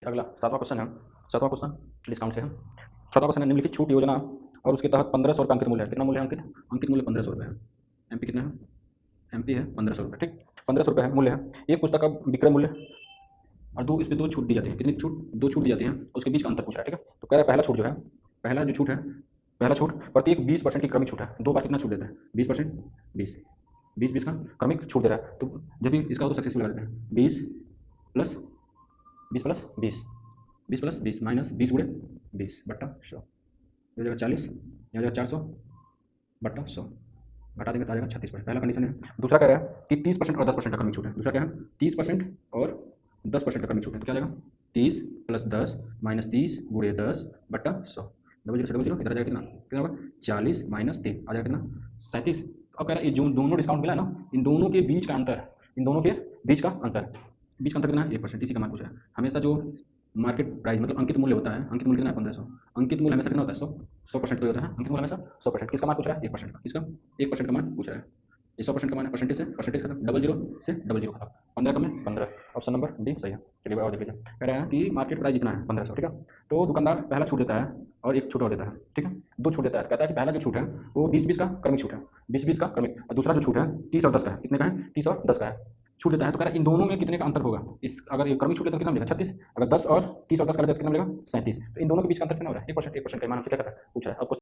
अगला 7वां क्वेश्चन है। 7वां question discount से है। 7वां क्वेश्चन है, निम्नलिखित छूट योजना और उसके तहत 1500 रुपये अंकित मूल्य है। कितना मूल्य है अंकित? अंकित मूल्य 1500 रुपये है। एमपी कितना है? एमपी है 1500 रुपये। ठीक, 1500 रुपये है मूल्य है। एक पुस्तक का विक्रय मूल्य और दो, इस पर दो छूट दी जाती है। कितनी छूट? दो छूट दी जाती है, उसके बीच का अंतर पूछ रहा है। ठीक है, तो कह रहा है पहला छूट जो है, पहला जो छूट है, पहला छूट प्रत्येक 20% की क्रमिक छूट है। दो बार कितना छूट देता है? 20%, 20, 20 का क्रमिक छूट दे रहा है। तो जब भी इसका हो तो सक्सेसफुल लगा देते हैं। 20 प्लस 20 प्लस 20, 20 प्लस 20 माइनस 20 गुणे 20 बट्टा 100, हो जाएगा 40, यहाँ जाएगा 400 बट्टा 100, घटा देंगे तो आ जाएगा 36%। पहला कंडीशन है। दूसरा कह रहा है कि 30% और 10% का क्रमिक छूट है। दूसरा क्या है? 30% और 10% का क्रमिक छूट है। तो क्या आ जाएगा? 30 प्लस 10 माइनस 30 गुणे 10 बट्टा 100, डबल जीरो से डबल जीरो, इधर आ जाएगा कितना? कितना होगा? 40 माइनस 3 आ जाएगा कितना? 37। अब कह रहा है ये जो दोनों डिस्काउंट मिला ना, इन दोनों के बीच का अंतर, इन दोनों के बीच का अंतर, बीच का अंतर कितना है? 1%। इसी का मान पूछ रहा है। हमेशा जो मार्केट प्राइस मतलब अंकित मूल्य होता है, अंकित मूल्य कितना है? 1500। अंकित मूल्य हमेशा कितना होता है? 100% का होता है। अंकित मूल्य हमेशा 100%। किसका मान पूछ रहा है? 1% का। किसका? 1% का मान पूछ रहा है। ये 100% का मान है, परसेंटेज से परसेंटेज खत्म, डबल जीरो से डबल जीरो खत्म। 15 कम है 15, ऑप्शन नंबर डी सही है। चलिए और देख लीजिए, कह रहे हैं कि मार्केट प्राइस जितना है 1500। ठीक है, तो दुकानदार पहला छूट देता है और एक छूट और देता है। ठीक है, दो छूट देता है। कहता है कि पहला जो छूट है वो 20-20 का क्रमिक छूट है, 20-20 का क्रमिक, और दूसरा जो छूट है 30 और 10 का है। कितने का है? 30 और 10 का है, छूट देता है। तो कह रहा है इन दोनों में कितने का अंतर होगा? इस अगर ये क्रमिक छूट लेते तो कितना मिलेगा? 36। अगर 10 और 30 और 10 का लेते तो कितना मिलेगा? 37। तो इन दोनों के बीच का अंतर कितना हो रहा है? 1%। 1% का मान से क्या कर रहा है? पूछ रहा है। अब